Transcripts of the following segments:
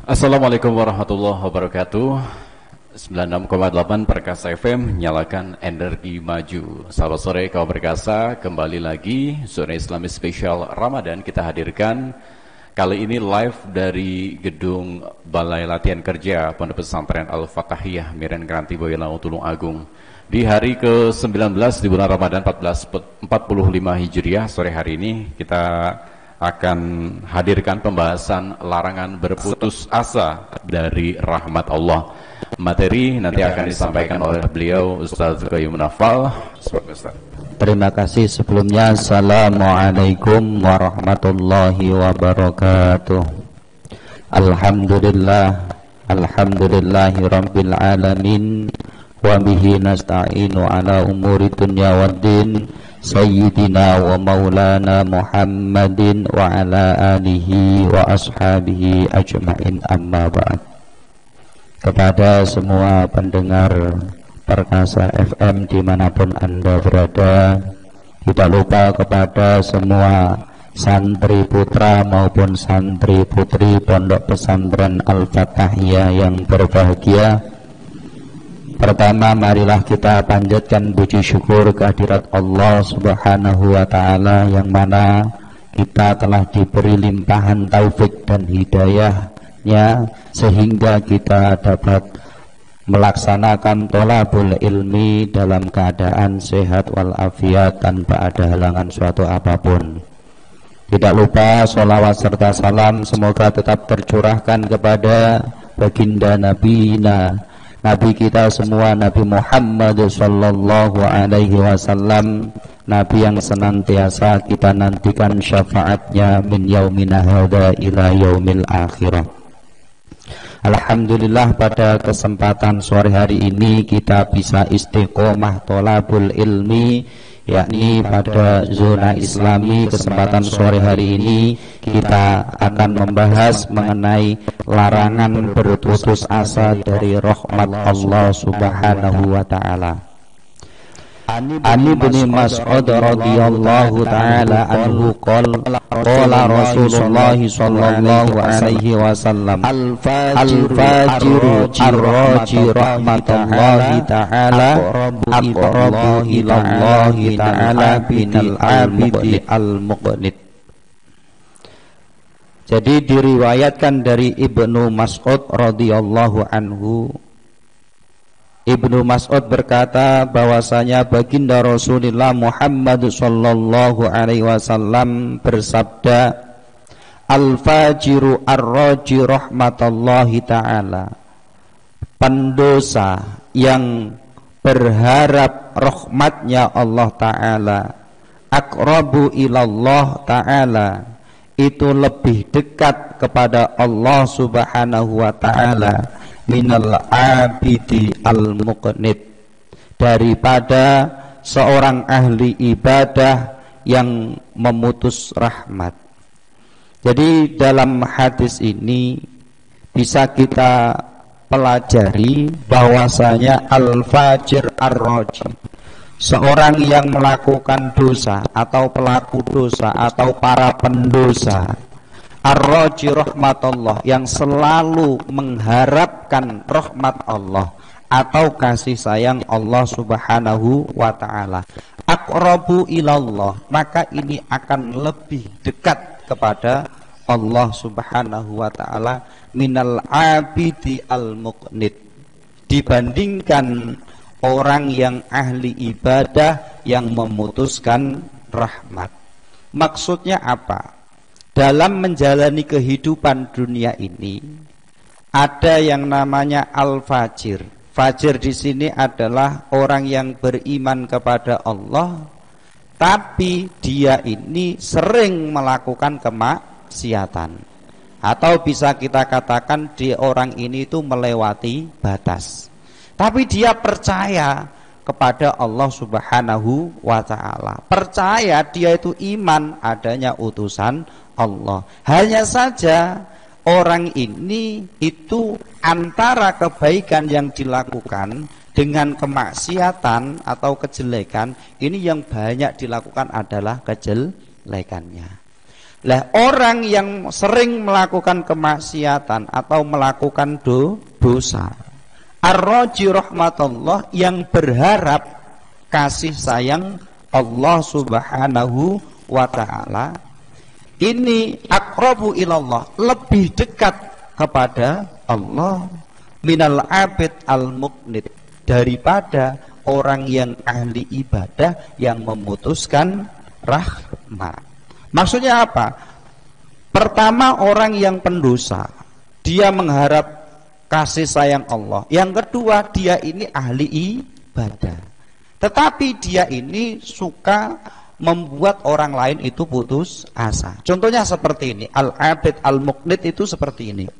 Assalamualaikum warahmatullahi wabarakatuh. 96,8 Perkasa FM, nyalakan energi maju. Selamat sore kaum Perkasa, kembali lagi Zona Islami Spesial Ramadan kita hadirkan. Kali ini live dari gedung Balai Latihan Kerja Pondok Pesantren Al-Fatahiyah Miren Kranti Boyolali Tulung Agung. Di hari ke-19 di bulan Ramadan 1445 Hijriah, sore hari ini kita akan hadirkan pembahasan larangan berputus asa dari rahmat Allah. Materi nanti akan disampaikan oleh beliau Ustaz Qayyum Nafal. Terima kasih sebelumnya. Assalamualaikum warahmatullahi wabarakatuh. Alhamdulillahi rabbil alamin, wa bihi nasta'inu ala umuri dunya waddin. Sayyidina wa maulana Muhammadin wa ala alihi wa ashabihi ajma'in, amma ba'd. Kepada semua pendengar Perkasa FM dimanapun Anda berada, tidak lupa kepada semua santri putra maupun santri putri Pondok Pesantren Al-Fatahiyah yang berbahagia. Pertama, marilah kita panjatkan puji syukur kehadirat Allah Subhanahu wa Ta'ala, yang mana kita telah diberi limpahan taufik dan hidayahnya sehingga kita dapat melaksanakan tholabul ilmi dalam keadaan sehat walafiat tanpa ada halangan suatu apapun. Tidak lupa sholawat serta salam semoga tetap tercurahkan kepada baginda Nabi kita semua, Nabi Muhammad sallallahu alaihi wasallam, Nabi yang senantiasa kita nantikan syafaatnya min yaumina hadza ila yaumil akhirah. Alhamdulillah, pada kesempatan sore hari ini kita bisa istiqomah tholabul ilmi, yakni pada zona Islami. Kesempatan sore hari ini kita akan membahas mengenai larangan berputus asa dari rahmat Allah Subhanahu wa Ta'ala. Ani bin Mas'ud radhiyallahu ta'ala anhu qala Rasulullah sallallahu alaihi wasallam al-fajiru ar-raji rahmatullahi ta'ala aqrabu ilallahi ta'ala binal abidi al-muqnit. Jadi diriwayatkan dari Ibnu Mas'ud radhiyallahu anhu, Ibnu Mas'ud berkata bahwasanya baginda Rasulullah Muhammad sallallahu alaihi wasallam bersabda, al-fajiru ar-raji rahmatallahi ta'ala, pendosa yang berharap rahmatnya Allah Ta'ala, aqrabu ilallah Ta'ala, itu lebih dekat kepada Allah Subhanahu wa Ta'ala, minal abidi al-muqnit, daripada seorang ahli ibadah yang memutus rahmat. Jadi dalam hadis ini bisa kita pelajari bahwasanya al-fajir ar-raji, seorang yang melakukan dosa atau pelaku dosa atau para pendosa, ar-raji rahmatullah, yang selalu mengharapkan rahmat Allah atau kasih sayang Allah Subhanahu wa Ta'ala, aqrabu ilallah, maka ini akan lebih dekat kepada Allah Subhanahu wa Ta'ala minal abidi al-muqnit, dibandingkan orang yang ahli ibadah yang memutuskan rahmat. Maksudnya apa? Dalam menjalani kehidupan dunia ini ada yang namanya al-fajir. Fajir di sini adalah orang yang beriman kepada Allah, tapi dia ini sering melakukan kemaksiatan, atau bisa kita katakan orang ini itu melewati batas. Tapi dia percaya kepada Allah Subhanahu wa Ta'ala, percaya dia itu iman adanya utusan Allah. Hanya saja orang ini itu antara kebaikan yang dilakukan dengan kemaksiatan atau kejelekan, ini yang banyak dilakukan adalah kejelekannya. Lah orang yang sering melakukan kemaksiatan atau melakukan dosa, ar-raji rahmatullah, yang berharap kasih sayang Allah Subhanahu wa ta'ala, ini aqrabu ilallah, lebih dekat kepada Allah, minal abid al-muqnid, daripada orang yang ahli ibadah yang memutuskan rahmat. Maksudnya apa? Pertama, orang yang pendosa, dia mengharap kasih sayang Allah. Yang kedua, dia ini ahli ibadah, tetapi dia ini suka membuat orang lain itu putus asa. Contohnya seperti ini, al-abid al-muqnid itu seperti ini.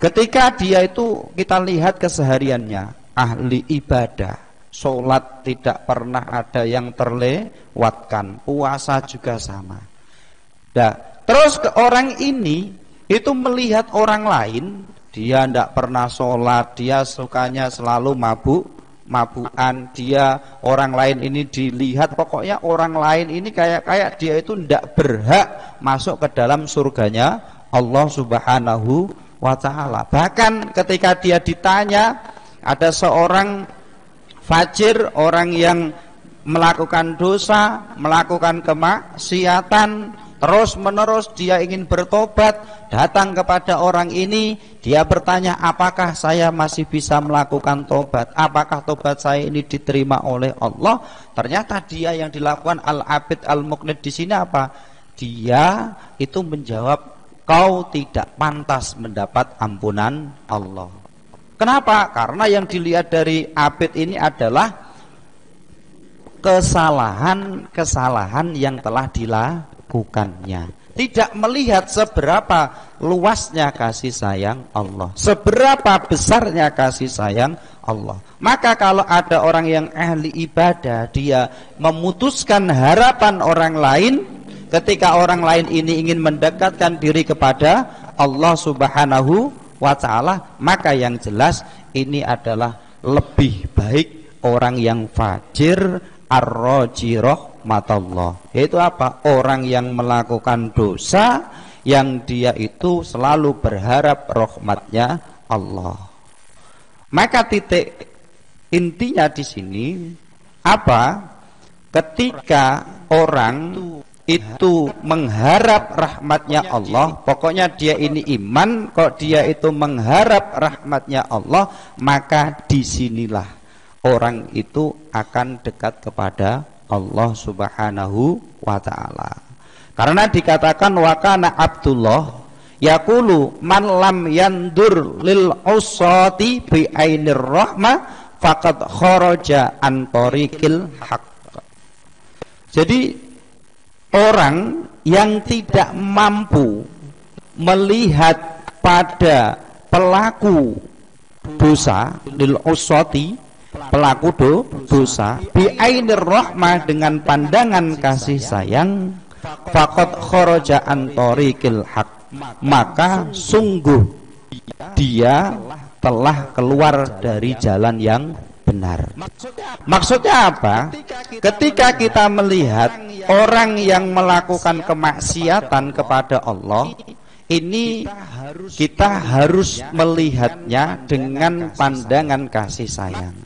Ketika dia itu, kita lihat kesehariannya ahli ibadah, sholat tidak pernah ada yang terlewatkan, puasa juga sama. Nah, terus ke orang ini itu melihat orang lain, dia tidak pernah sholat, dia sukanya selalu mabukan, dia orang lain ini dilihat, pokoknya orang lain ini kayak dia itu tidak berhak masuk ke dalam surganya Allah Subhanahu wa ta'ala. Bahkan ketika dia ditanya, ada seorang fajir, orang yang melakukan dosa, melakukan kemaksiatan, terus menerus dia ingin bertobat, datang kepada orang ini, dia bertanya, apakah saya masih bisa melakukan tobat, apakah tobat saya ini diterima oleh Allah? Ternyata dia yang dilakukan al-abid al-muqnid di sini apa? Dia itu menjawab, kau tidak pantas mendapat ampunan Allah. Kenapa? Karena yang dilihat dari abid ini adalah kesalahan yang telah dilakukannya, tidak melihat seberapa luasnya kasih sayang Allah, seberapa besarnya kasih sayang Allah. Maka kalau ada orang yang ahli ibadah, dia memutuskan harapan orang lain, ketika orang lain ini ingin mendekatkan diri kepada Allah Subhanahu wa ta'ala, maka yang jelas ini adalah lebih baik orang yang fajir ar-raji rahmatullah, yaitu apa? Orang yang melakukan dosa, yang dia itu selalu berharap rahmatnya Allah. Maka titik intinya di sini apa? Ketika orang itu mengharap rahmatnya Allah, pokoknya dia ini iman, kok dia itu mengharap rahmatnya Allah, maka disinilah orang itu akan dekat kepada Allah Subhanahu wa ta'ala. Karena dikatakan wa kana Abdullah yaqulu man lam yandur lil usati bi ainir rahmah faqad kharaja an tariqil haqq. Jadi orang yang tidak mampu melihat pada pelaku dosa, lil usati, pelaku dosa, bi'ainir rahmah, dengan pandangan kasih sayang, faqad kharaja an tariqil haq, maka sungguh dia telah keluar dari jalan yang benar. Maksudnya apa? Ketika kita melihat orang yang melakukan kemaksiatan kepada Allah, ini kita harus melihatnya dengan pandangan kasih sayang.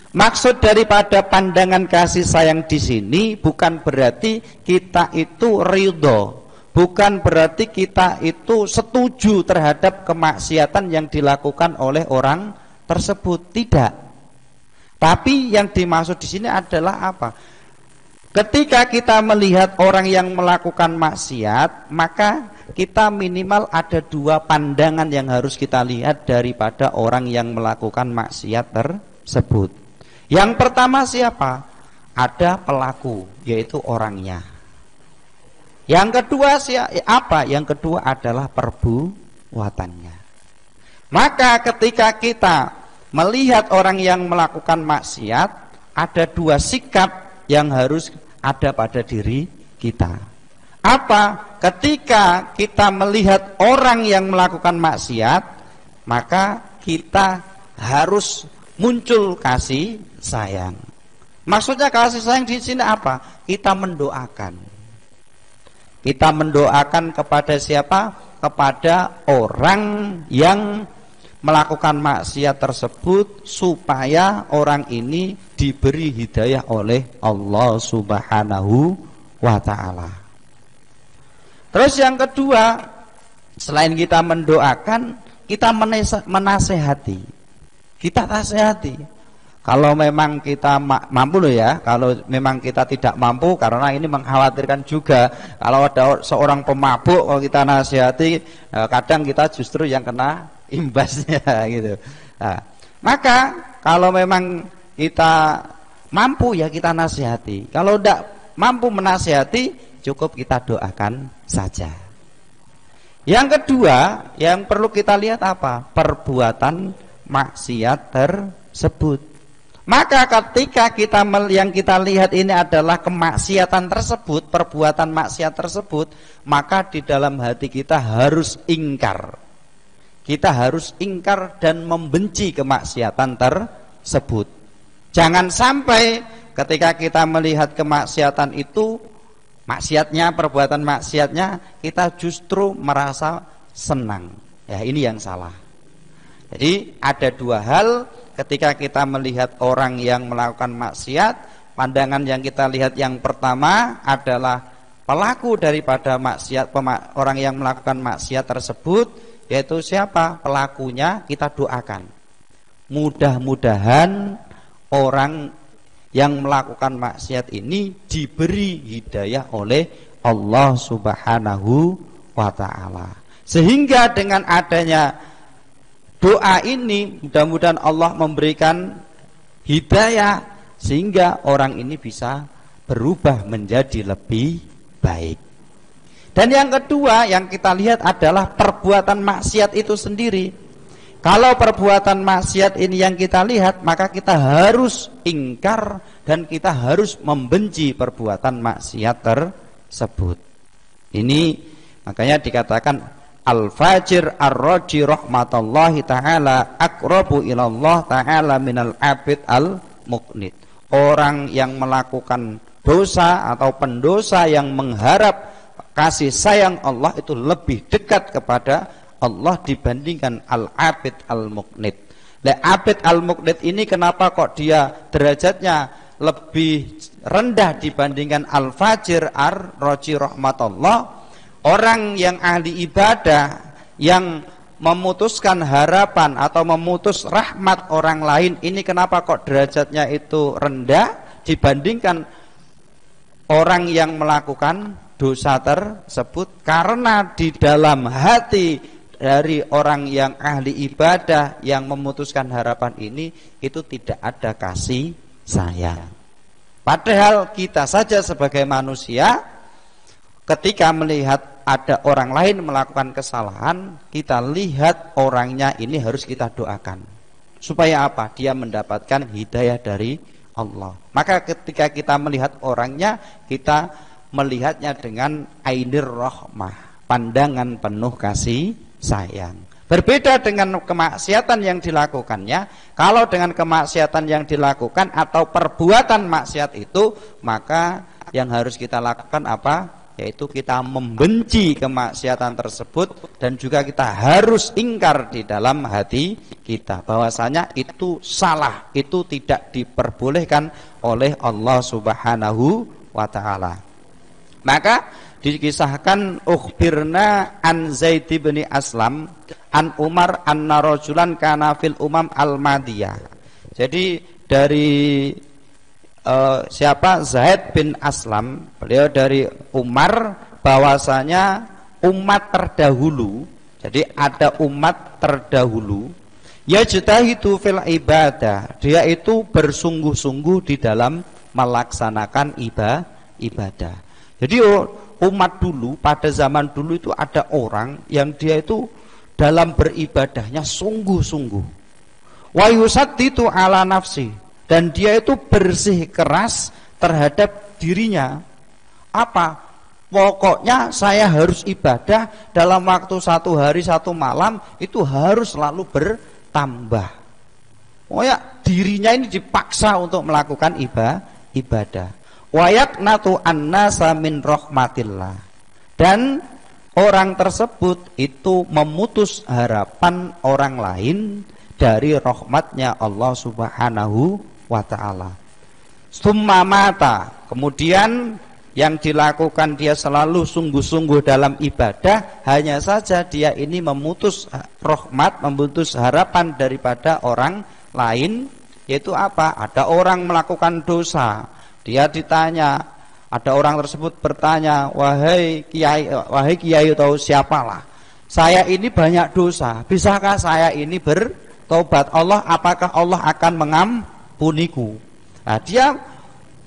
Maksud daripada pandangan kasih sayang di sini bukan berarti kita itu ridho, bukan berarti kita itu setuju terhadap kemaksiatan yang dilakukan oleh orang tersebut, tidak. Tapi yang dimaksud di sini adalah apa? Ketika kita melihat orang yang melakukan maksiat, maka kita minimal ada dua pandangan yang harus kita lihat daripada orang yang melakukan maksiat tersebut. Yang pertama siapa? Ada pelaku, yaitu orangnya. Yang kedua apa? Yang kedua adalah perbuatannya. Maka ketika kita melihat orang yang melakukan maksiat, ada dua sikap yang harus ada pada diri kita. Apa? Ketika kita melihat orang yang melakukan maksiat, maka kita harus muncul kasih sayang. Maksudnya kasih sayang di sini apa? Kita mendoakan. Kita mendoakan kepada siapa? Kepada orang yang melakukan maksiat tersebut supaya orang ini diberi hidayah oleh Allah Subhanahu wa ta'ala. Terus yang kedua, selain kita mendoakan, kita menasehati. Kita nasihati. Kalau memang kita mampu loh ya, kalau memang kita tidak mampu, karena ini mengkhawatirkan juga. Kalau ada seorang pemabuk, kalau kita nasihati, kadang kita justru yang kena imbasnya gitu. Nah, maka kalau memang kita mampu ya kita nasihati. Kalau tidak mampu menasihati, cukup kita doakan saja. Yang kedua, yang perlu kita lihat apa? Perbuatan maksiat tersebut. Maka ketika yang kita lihat ini adalah kemaksiatan tersebut, perbuatan maksiat tersebut, maka di dalam hati kita harus ingkar. Kita harus ingkar dan membenci kemaksiatan tersebut. Jangan sampai ketika kita melihat kemaksiatan itu, maksiatnya, perbuatan maksiatnya, kita justru merasa senang. Ya, ini yang salah. Jadi ada dua hal. Ketika kita melihat orang yang melakukan maksiat, pandangan yang kita lihat yang pertama adalah pelaku daripada maksiat, orang yang melakukan maksiat tersebut, yaitu siapa? Pelakunya kita doakan. Mudah-mudahan orang yang melakukan maksiat ini diberi hidayah oleh Allah Subhanahu wa ta'ala. Sehingga dengan adanya doa ini mudah-mudahan Allah memberikan hidayah sehingga orang ini bisa berubah menjadi lebih baik. Dan yang kedua yang kita lihat adalah perbuatan maksiat itu sendiri. Kalau perbuatan maksiat ini yang kita lihat, maka kita harus ingkar dan kita harus membenci perbuatan maksiat tersebut. Ini makanya dikatakan al-fajir ar-raji rahmatullahi ta'ala aqrabu ilallah ta'ala minal abid al-muqnid. Orang yang melakukan dosa atau pendosa yang mengharap kasih sayang Allah itu lebih dekat kepada Allah dibandingkan al-abid al-muqnid. Abid al-muqnid ini kenapa kok dia derajatnya lebih rendah dibandingkan al-fajir ar-raji rahmatullah? Orang yang ahli ibadah yang memutuskan harapan atau memutus rahmat orang lain ini kenapa kok derajatnya itu rendah dibandingkan orang yang melakukan dosa tersebut? Karena di dalam hati dari orang yang ahli ibadah yang memutuskan harapan ini itu tidak ada kasih sayang. Padahal kita saja sebagai manusia ketika melihat ada orang lain melakukan kesalahan, kita lihat orangnya ini harus kita doakan. Supaya apa? Dia mendapatkan hidayah dari Allah. Maka ketika kita melihat orangnya, kita melihatnya dengan ainir rahmah, pandangan penuh kasih sayang. Berbeda dengan kemaksiatan yang dilakukannya. Kalau dengan kemaksiatan yang dilakukan atau perbuatan maksiat itu, maka yang harus kita lakukan apa? Yaitu kita membenci kemaksiatan tersebut dan juga kita harus ingkar di dalam hati kita bahwasanya itu salah, itu tidak diperbolehkan oleh Allah Subhanahu wa ta'ala. Maka dikisahkan ukhbirna an Zaid bin Aslam an Umar anna rajulan kana fil umam al-madiyah. Jadi dari siapa? Zaid bin Aslam, beliau dari Umar, bahwasanya umat terdahulu. Jadi ada umat terdahulu yajtahidu fil ibadah, dia itu bersungguh-sungguh di dalam melaksanakan ibadah. Jadi umat dulu, pada zaman dulu itu ada orang yang dia itu dalam beribadahnya sungguh-sungguh. Wa yusadditu ala nafsi, dan dia itu bersih keras terhadap dirinya. Apa? Pokoknya saya harus ibadah dalam waktu 1 hari 1 malam itu harus selalu bertambah. Pokoknya dirinya ini dipaksa untuk melakukan ibadah. Wa yaqnatu annasa min rahmatillah, dan orang tersebut itu memutus harapan orang lain dari rahmatnya Allah Subhanahu wa ta'ala. Summa mata, kemudian yang dilakukan dia selalu sungguh-sungguh dalam ibadah, hanya saja dia ini memutus rahmat, memutus harapan daripada orang lain. Yaitu apa? Ada orang melakukan dosa, dia ditanya, ada orang tersebut bertanya, wahai kiai atau siapalah, saya ini banyak dosa, bisakah saya ini bertobat? Allah, apakah Allah akan mengampuniku? Nah, dia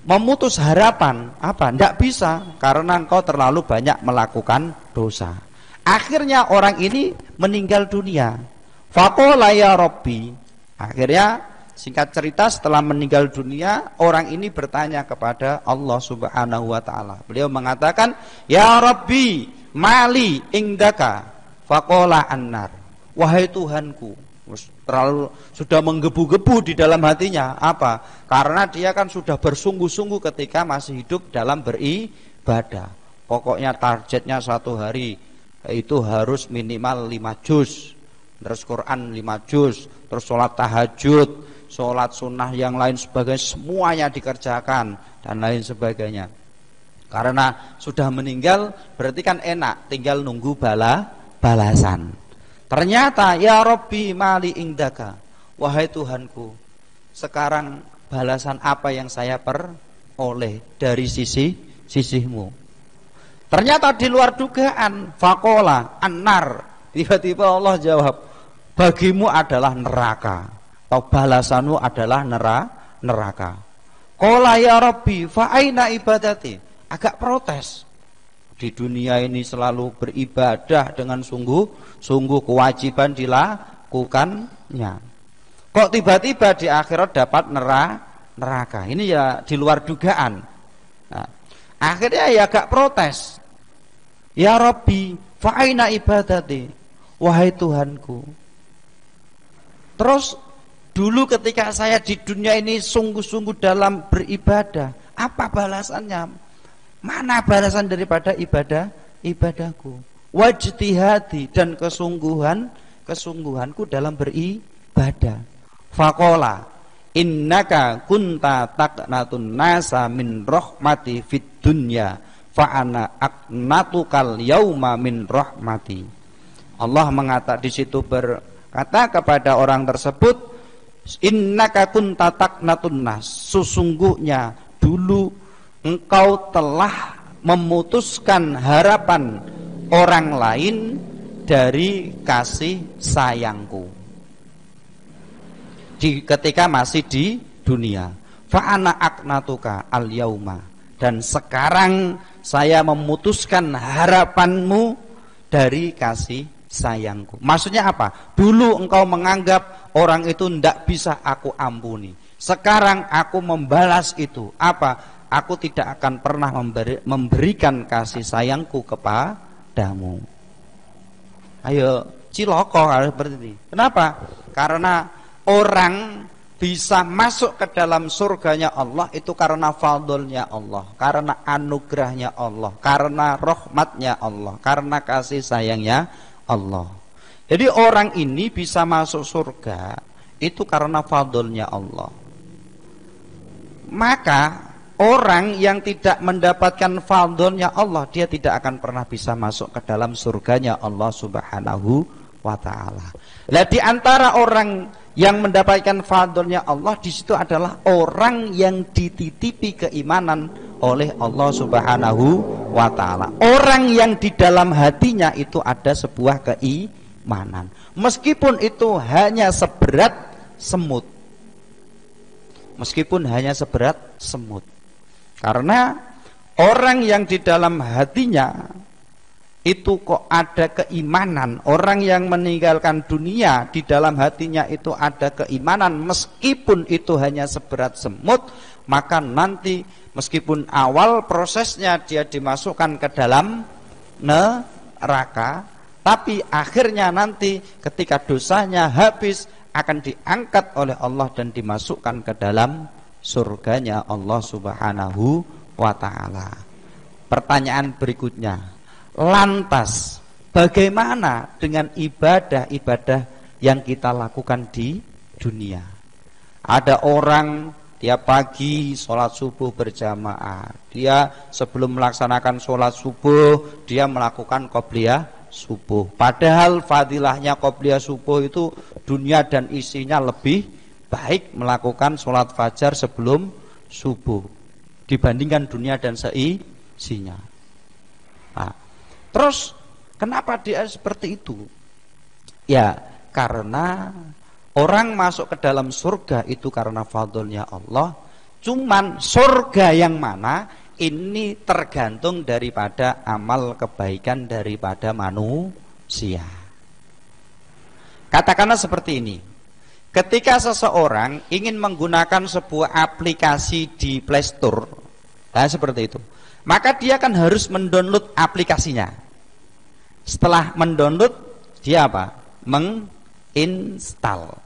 memutus harapan, apa? Tidak bisa, karena engkau terlalu banyak melakukan dosa. Akhirnya orang ini meninggal dunia. Faqala ya Rabbi. Akhirnya singkat cerita, setelah meninggal dunia, orang ini bertanya kepada Allah Subhanahu wa ta'ala. Beliau mengatakan, ya Rabbi mali indaka. Faqala annar. Wahai Tuhanku, terlalu sudah menggebu-gebu di dalam hatinya. Apa? Karena dia kan sudah bersungguh-sungguh ketika masih hidup dalam beribadah. Pokoknya targetnya satu hari itu harus minimal 5 juz, terus Quran 5 juz, terus sholat tahajud, sholat sunnah yang lain sebagainya, semuanya dikerjakan dan lain sebagainya. Karena sudah meninggal berarti kan enak, tinggal nunggu balasan. Ternyata ya Rabbi mali indaka, wahai Tuhanku, sekarang balasan apa yang saya peroleh dari sisimu? Ternyata di luar dugaan. Faqala annar. Tiba-tiba Allah jawab, bagimu adalah neraka, atau balasanmu adalah neraka. Qala ya Rabbi fa aina ibadati. Agak protes. Di dunia ini selalu beribadah dengan sungguh kewajiban dilakukannya. Kok tiba-tiba di akhirat dapat neraka? Ini ya di luar dugaan. Nah, akhirnya ya agak protes. Ya Rabbi, fa aina ibadati? Wahai Tuhanku. Terus dulu ketika saya di dunia ini sungguh-sungguh dalam beribadah, apa balasannya? Mana balasan daripada ibadahku? Wajtihadi, dan kesungguhanku dalam beribadah. Faqala innaka kunta taqnatun nasa min rahmati fid dunya fa ana aqnatukal yauma min rahmati. Allah mengatakan di situ, berkata kepada orang tersebut, innaka kunta taqnatun nas, sesungguhnya dulu engkau telah memutuskan harapan orang lain dari kasih sayangku ketika masih di dunia. Fa ana aqnatuka al yauma, dan sekarang saya memutuskan harapanmu dari kasih sayangku. Maksudnya apa? Dulu engkau menganggap orang itu tidak bisa aku ampuni, sekarang aku membalas itu. Apa? Aku tidak akan pernah memberikan kasih sayangku kepadamu. Ayo ciloko seperti ini. Kenapa? Karena orang bisa masuk ke dalam surganya Allah itu karena fadlnya Allah, karena anugerahnya Allah, karena rahmatnya Allah, karena kasih sayangnya Allah. Jadi orang ini bisa masuk surga itu karena fadlnya Allah. Maka orang yang tidak mendapatkan fadlnya Allah, dia tidak akan pernah bisa masuk ke dalam surganya Allah Subhanahu wa ta'ala. Nah, di antara orang yang mendapatkan fadlnya Allah di situ adalah orang yang dititipi keimanan oleh Allah Subhanahu wa ta'ala. Orang yang di dalam hatinya itu ada sebuah keimanan, meskipun itu hanya seberat semut. Meskipun hanya seberat semut. Karena orang yang di dalam hatinya itu kok ada keimanan, orang yang meninggalkan dunia di dalam hatinya itu ada keimanan, meskipun itu hanya seberat semut, maka nanti meskipun awal prosesnya dia dimasukkan ke dalam neraka, tapi akhirnya nanti ketika dosanya habis akan diangkat oleh Allah dan dimasukkan ke dalam surganya Allah Subhanahu wa ta'ala. Pertanyaan berikutnya, Lantas bagaimana dengan ibadah-ibadah yang kita lakukan di dunia? Ada orang tiap pagi sholat subuh berjamaah, dia sebelum melaksanakan sholat subuh dia melakukan qobliyah subuh. Padahal fadilahnya qobliyah subuh itu dunia dan isinya lebih baik melakukan sholat fajar sebelum subuh dibandingkan dunia dan seisinya. Nah, terus kenapa dia seperti itu? Ya karena orang masuk ke dalam surga itu karena fadlnya Allah. Cuman surga yang mana ini tergantung daripada amal kebaikan daripada manusia. Katakanlah seperti ini. Ketika seseorang ingin menggunakan sebuah aplikasi di Play Store, nah seperti itu, maka dia kan harus mendownload aplikasinya. Setelah mendownload, dia apa? Menginstal.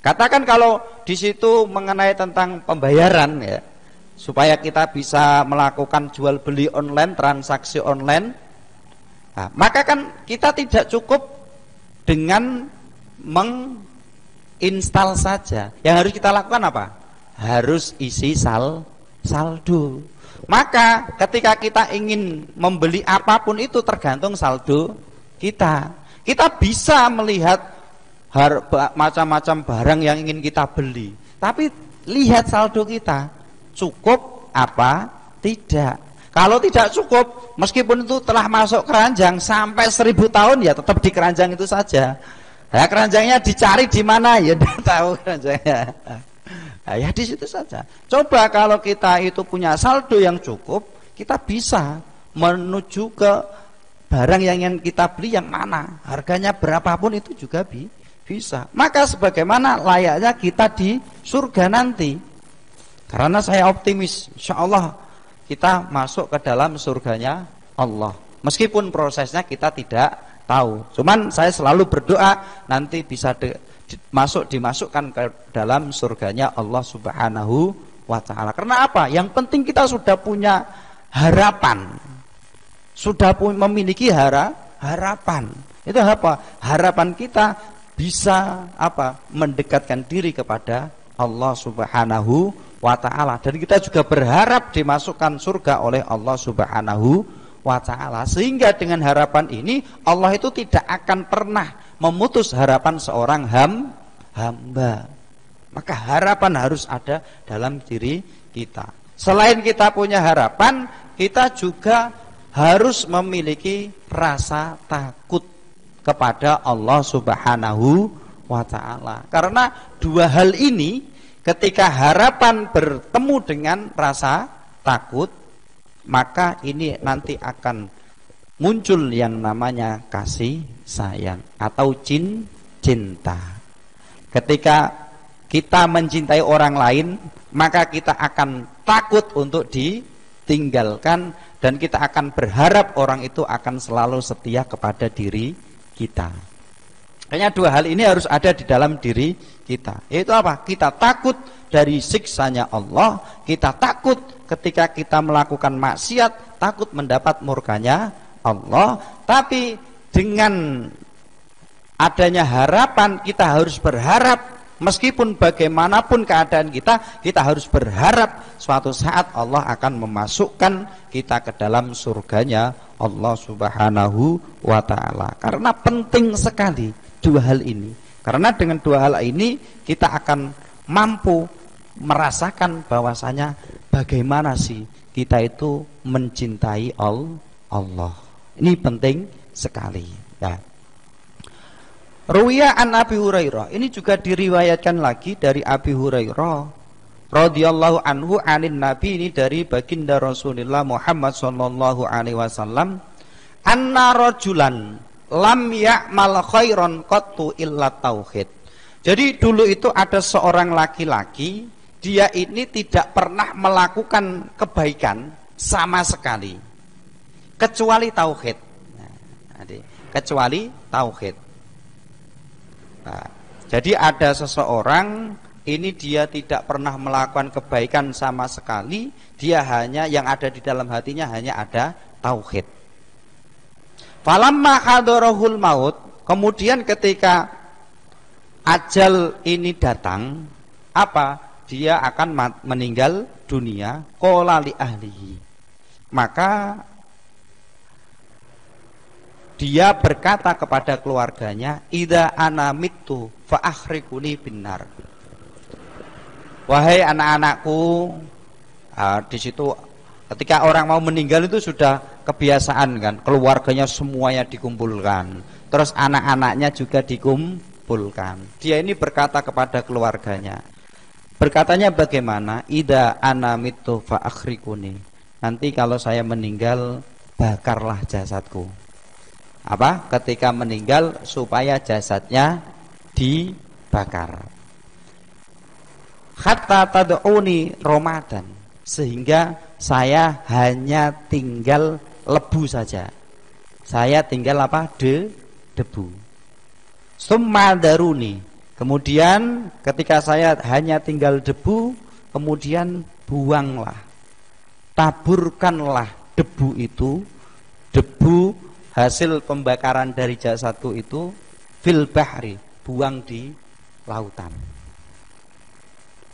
Katakan kalau di situ mengenai tentang pembayaran ya, supaya kita bisa melakukan jual beli online, transaksi online, nah, maka kan kita tidak cukup dengan menginstal saja. Yang harus kita lakukan apa? Harus isi saldo. Maka ketika kita ingin membeli apapun itu tergantung saldo kita. Kita bisa melihat macam-macam barang yang ingin kita beli, tapi lihat saldo kita cukup apa tidak. Kalau tidak cukup, meskipun itu telah masuk keranjang sampai 1000 tahun ya tetap di keranjang itu saja. Ya keranjangnya dicari di mana ya tidak tahu keranjangnya. Nah, ya di situ saja. Coba kalau kita itu punya saldo yang cukup, kita bisa menuju ke barang yang ingin kita beli yang mana, harganya berapapun itu juga bisa. Maka sebagaimana layaknya kita di surga nanti. Karena saya optimis, insya Allah kita masuk ke dalam surganya Allah. Meskipun prosesnya kita tidak tahu. Cuman saya selalu berdoa nanti bisa dimasukkan ke dalam surganya Allah Subhanahu wa ta'ala. Karena apa? Yang penting kita sudah punya harapan. Sudah memiliki harapan. Itu apa? Harapan kita bisa apa? Mendekatkan diri kepada Allah Subhanahu wa ta'ala. Dan kita juga berharap dimasukkan surga oleh Allah Subhanahu wa ta'ala. Sehingga dengan harapan ini Allah itu tidak akan pernah memutus harapan seorang hamba. Maka harapan harus ada dalam diri kita. Selain kita punya harapan, kita juga harus memiliki rasa takut kepada Allah Subhanahu wa ta'ala. Karena dua hal ini ketika harapan bertemu dengan rasa takut, maka ini nanti akan muncul yang namanya kasih sayang atau cinta. Ketika kita mencintai orang lain, maka kita akan takut untuk ditinggalkan dan kita akan berharap orang itu akan selalu setia kepada diri kita. Hanya dua hal ini harus ada di dalam diri kita. Yaitu apa? Kita takut dari siksanya Allah, kita takut ketika kita melakukan maksiat, takut mendapat murkanya Allah. Tapi dengan adanya harapan, kita harus berharap meskipun bagaimanapun keadaan kita harus berharap suatu saat Allah akan memasukkan kita ke dalam surganya Allah Subhanahu wa ta'ala. Karena penting sekali dua hal ini. Karena dengan dua hal ini kita akan mampu merasakan bahwasanya bagaimana sih kita itu mencintai Allah. Ini penting sekali ya. Ruwiya an Abi Hurairah, ini juga diriwayatkan lagi dari Abi Hurairah radhiyallahu anhu anin Nabi, ini dari baginda Rasulullah Muhammad sallallahu alaihi wasallam, anna rajulan lam ya'mal khairan qattu illa tauhid. Jadi dulu itu ada seorang laki-laki, dia ini tidak pernah melakukan kebaikan sama sekali kecuali tauhid. Kecuali tauhid. Nah, jadi ada seseorang ini dia tidak pernah melakukan kebaikan sama sekali, dia hanya yang ada di dalam hatinya hanya ada tauhid. Falamma hadarahul maut, kemudian ketika ajal ini datang, apa? Dia akan meninggal dunia. Qala li ahlihi, maka dia berkata kepada keluarganya, idza ana mittu fa akhriquni binnar. Wahai anak-anakku, di situ ketika orang mau meninggal itu sudah kebiasaan kan, keluarganya semuanya dikumpulkan, terus anak-anaknya juga dikumpulkan. Dia ini berkata kepada keluarganya, berkatanya bagaimana? Idza ana mittu fa akhriquni. Nanti kalau saya meninggal, bakarlah jasadku. Apa? Ketika meninggal supaya jasadnya dibakar. Hatta tad'uni Ramadan, sehingga saya hanya tinggal lebu saja. Saya tinggal apa? Debu. Summa daruni. Kemudian ketika saya hanya tinggal debu, kemudian buanglah, taburkanlah debu itu, debu hasil pembakaran dari jasadku itu, fil bahri, buang di lautan.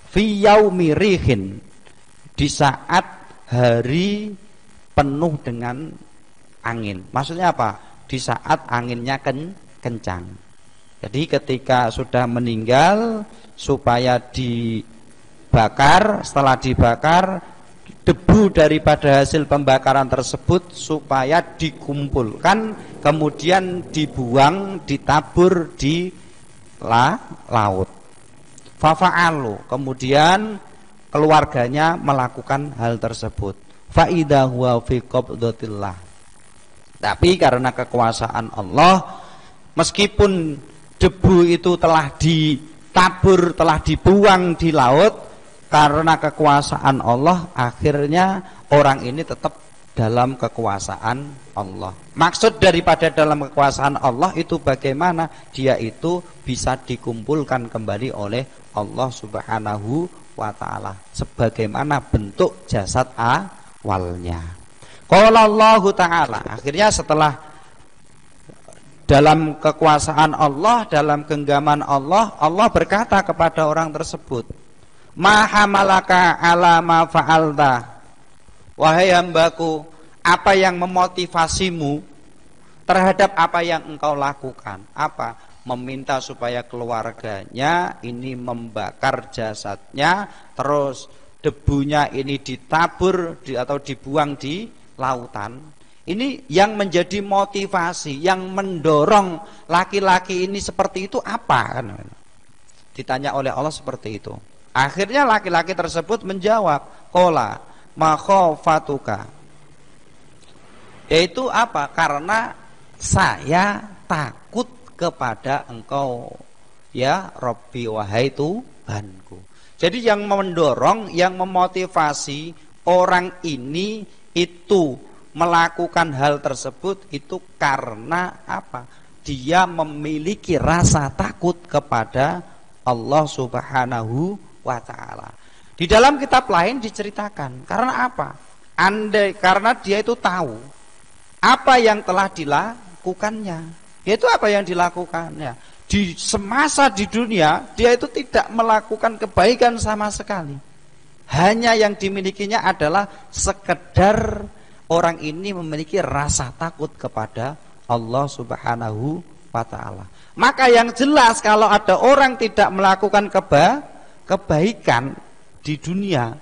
Fi yaumi rihin, di saat hari penuh dengan angin. Maksudnya apa? Di saat anginnya kencang. Jadi ketika sudah meninggal, supaya dibakar, setelah dibakar, debu daripada hasil pembakaran tersebut supaya dikumpulkan, kemudian dibuang, ditabur di laut. Fafa'alu, kemudian keluarganya melakukan hal tersebut. Fa'idha huwa fi qabdatillah. Tapi karena kekuasaan Allah, meskipun debu itu telah ditabur, telah dibuang di laut, karena kekuasaan Allah, akhirnya orang ini tetap dalam kekuasaan Allah. Maksud daripada dalam kekuasaan Allah itu bagaimana? Dia itu bisa dikumpulkan kembali oleh Allah Subhanahu wa ta'ala, sebagaimana bentuk jasad awalnya. Qala Allah ta'ala, akhirnya setelah dalam kekuasaan Allah, dalam genggaman Allah, Allah berkata kepada orang tersebut, ma hamalaka ala ma fa'alta, wahai hambaku, apa yang memotivasimu terhadap apa yang engkau lakukan? Apa? Meminta supaya keluarganya ini membakar jasadnya, terus debunya ini ditabur atau dibuang di lautan. Ini yang menjadi motivasi, yang mendorong laki-laki ini seperti itu apa? Ditanya oleh Allah seperti itu. Akhirnya laki-laki tersebut menjawab, qala ma khafatuka, yaitu apa? Karena saya takut kepada engkau, ya Rabbi, wahai Tuhanku. Jadi yang mendorong, yang memotivasi orang ini itu melakukan hal tersebut itu karena apa? Dia memiliki rasa takut kepada Allah Subhanahu wa ta'ala. Di dalam kitab lain diceritakan, karena apa? Karena dia itu tahu apa yang telah dilakukannya. Yaitu apa yang dilakukannya? Di semasa di dunia, dia itu tidak melakukan kebaikan sama sekali. Hanya yang dimilikinya adalah sekedar orang ini memiliki rasa takut kepada Allah Subhanahu wa ta'ala. Maka yang jelas kalau ada orang tidak melakukan kebaikan di dunia,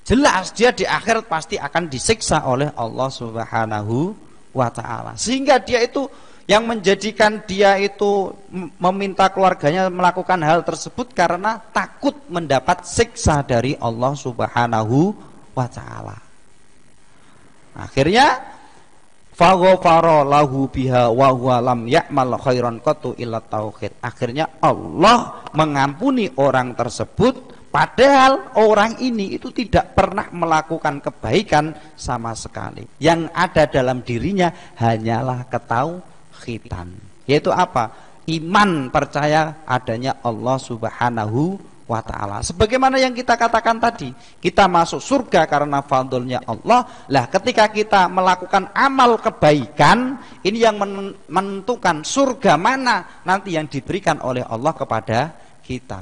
jelas dia di akhirat pasti akan disiksa oleh Allah Subhanahu wa ta'ala. Sehingga dia itu yang menjadikan dia itu meminta keluarganya melakukan hal tersebut karena takut mendapat siksa dari Allah Subhanahu wa ta'ala. Akhirnya faghfara lahu biha wa huwa lam ya'mal khairan qatu illa tauhid. Akhirnya Allah mengampuni orang tersebut padahal orang ini itu tidak pernah melakukan kebaikan sama sekali. Yang ada dalam dirinya hanyalah ketauhidan. Yaitu apa? Iman, percaya adanya Allah Subhanahu wa ta'ala. Sebagaimana yang kita katakan tadi, kita masuk surga karena fadlnya Allah. Lah ketika kita melakukan amal kebaikan, ini yang menentukan surga mana nanti yang diberikan oleh Allah kepada kita.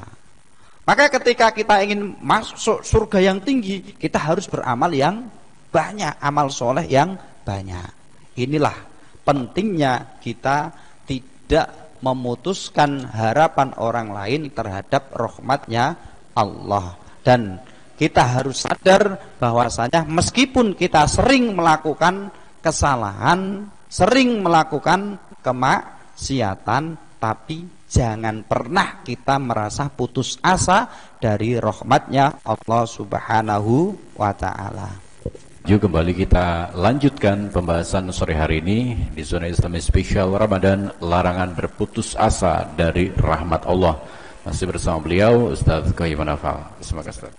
Maka ketika kita ingin masuk surga yang tinggi, kita harus beramal yang banyak, amal soleh yang banyak. Inilah pentingnya kita tidak memutuskan harapan orang lain terhadap rahmatnya Allah. Dan kita harus sadar bahwasanya meskipun kita sering melakukan kesalahan, sering melakukan kemaksiatan, tapi jangan pernah kita merasa putus asa dari rahmatnya Allah Subhanahu wa ta'ala. Juga kembali kita lanjutkan pembahasan sore hari ini di Zona Islami Spesial Ramadan, larangan berputus asa dari rahmat Allah. Masih bersama beliau Ustaz Qayyum Nafal. Semoga Ustaz.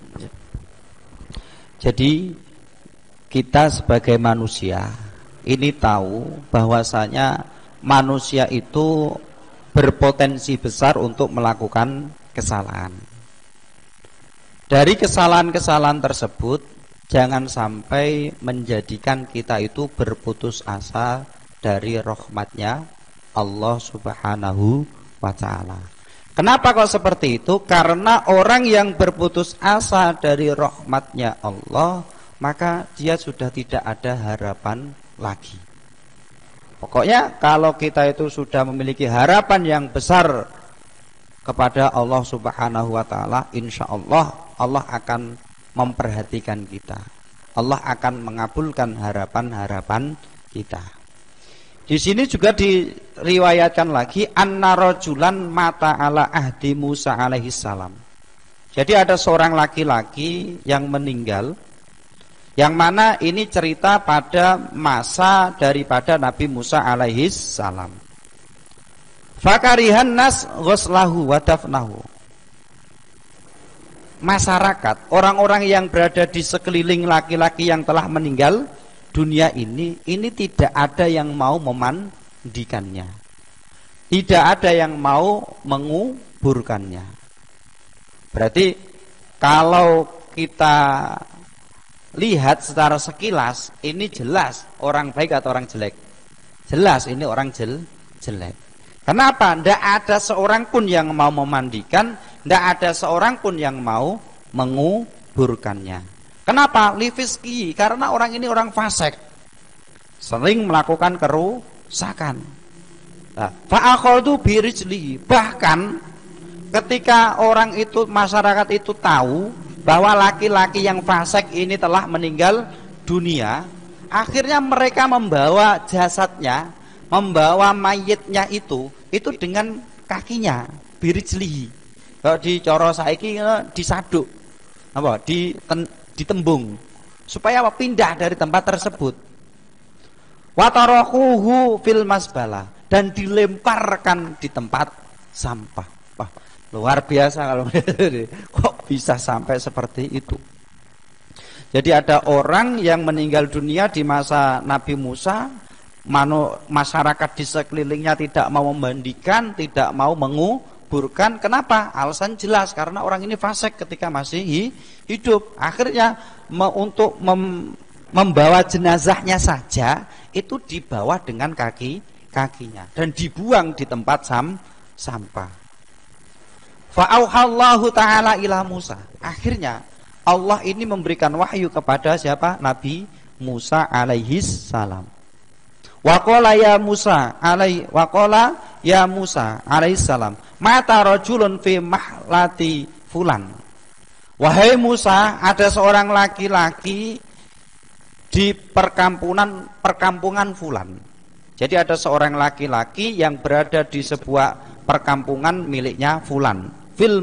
Jadi kita sebagai manusia ini tahu bahwasanya manusia itu berpotensi besar untuk melakukan kesalahan. Dari kesalahan-kesalahan tersebut jangan sampai menjadikan kita itu berputus asa dari rahmatnya Allah Subhanahu wa ta'ala. Kenapa kok seperti itu? Karena orang yang berputus asa dari rahmatnya Allah, maka dia sudah tidak ada harapan lagi. Pokoknya kalau kita itu sudah memiliki harapan yang besar kepada Allah Subhanahu wa ta'ala, insya Allah Allah akan memperhatikan kita. Allah akan mengabulkan harapan-harapan kita. Di sini juga diriwayatkan lagi anna rajulan mata ala ahdi Musa alaihi salam. Jadi ada seorang laki-laki yang meninggal, yang mana ini cerita pada masa daripada Nabi Musa alaihi salam. Fakarihan nas ghuslahu wa dafnahu. Masyarakat, orang-orang yang berada di sekeliling laki-laki yang telah meninggal dunia ini tidak ada yang mau memandikannya, tidak ada yang mau menguburkannya. Berarti kalau kita lihat secara sekilas, ini jelas orang baik atau orang jelek? Jelas ini orang jelek. Kenapa? Tidak ada seorang pun yang mau memandikan, tidak ada seorang pun yang mau menguburkannya. Kenapa? Lifiski, karena orang ini orang fasik, sering melakukan kerusakan. Fa'akhadhu birijlihi, bahkan ketika orang itu, masyarakat itu tahu bahwa laki-laki yang fasik ini telah meninggal dunia, akhirnya mereka membawa jasadnya, membawa mayitnya itu dengan kakinya, birijlihi. Kalau di coro saiki disaduk, apa? Ditembung supaya apa? Pindah dari tempat tersebut. Watarahuhu fil masbala, dan dilemparkan di tempat sampah. Wah, luar biasa kalau kok bisa sampai seperti itu. Jadi ada orang yang meninggal dunia di masa Nabi Musa, masyarakat di sekelilingnya tidak mau memandikan, tidak mau menguburkan. Kenapa? Alasan jelas, karena orang ini fasik ketika masih hidup. Akhirnya untuk membawa jenazahnya saja itu dibawa dengan kakinya dan dibuang di tempat sampah. Fa'auhallahu ta'ala ila Musa. Akhirnya Allah ini memberikan wahyu kepada siapa? Nabi Musa alaihi salam. Waqala ya Musa alaihi salam, mata rajulun fi mahlati fulan. Wahai Musa, ada seorang laki-laki di perkampungan fulan. Jadi ada seorang laki-laki yang berada di sebuah perkampungan miliknya fulan. Fil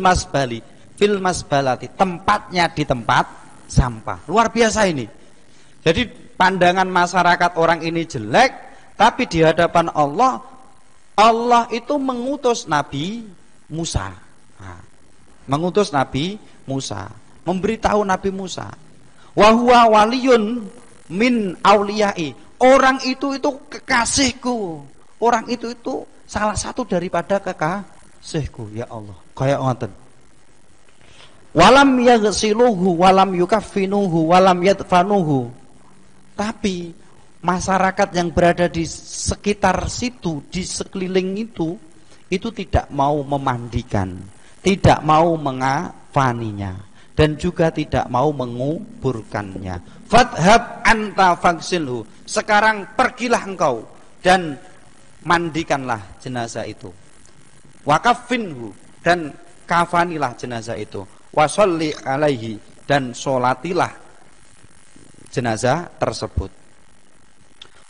masbalati, tempatnya di tempat sampah. Luar biasa ini. Jadi pandangan masyarakat orang ini jelek, tapi di hadapan Allah, Allah itu mengutus Nabi Musa. Mengutus Nabi Musa, memberitahu Nabi Musa, wa huwa waliyun min auliyai. Orang itu kekasihku. Orang itu salah satu daripada kekasihku. Ya Allah, kayak ngoten. walam yaghsiluhu walam yukaffinuhu walam yadfanuhu. Tapi masyarakat yang berada di sekitar situ, di sekeliling itu tidak mau memandikan, tidak mau mengafaninya, dan juga tidak mau menguburkannya. Fadhab anta fagsilhu, sekarang pergilah engkau dan mandikanlah jenazah itu. Wakafinhu, dan kafanilah jenazah itu. Wasolli alaihi, dan solatilah jenazah tersebut.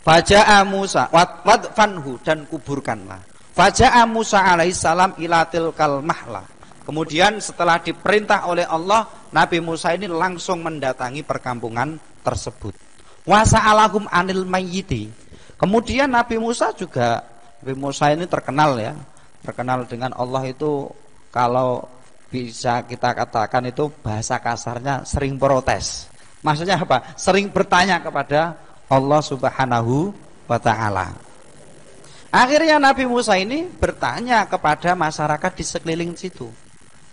Faja'a Musa wadfanhu, dan kuburkanlah. Faja'a Musa alaihissalam ilatil kalmahlah. Kemudian setelah diperintah oleh Allah, Nabi Musa ini langsung mendatangi perkampungan tersebut. Wasa'alahum anil mayyiti. Kemudian Nabi Musa ini terkenal ya, terkenal dengan Allah itu, kalau bisa kita katakan itu bahasa kasarnya sering protes. Maksudnya apa? Sering bertanya kepada Allah Subhanahu wa ta'ala. Akhirnya Nabi Musa ini bertanya kepada masyarakat di sekeliling situ.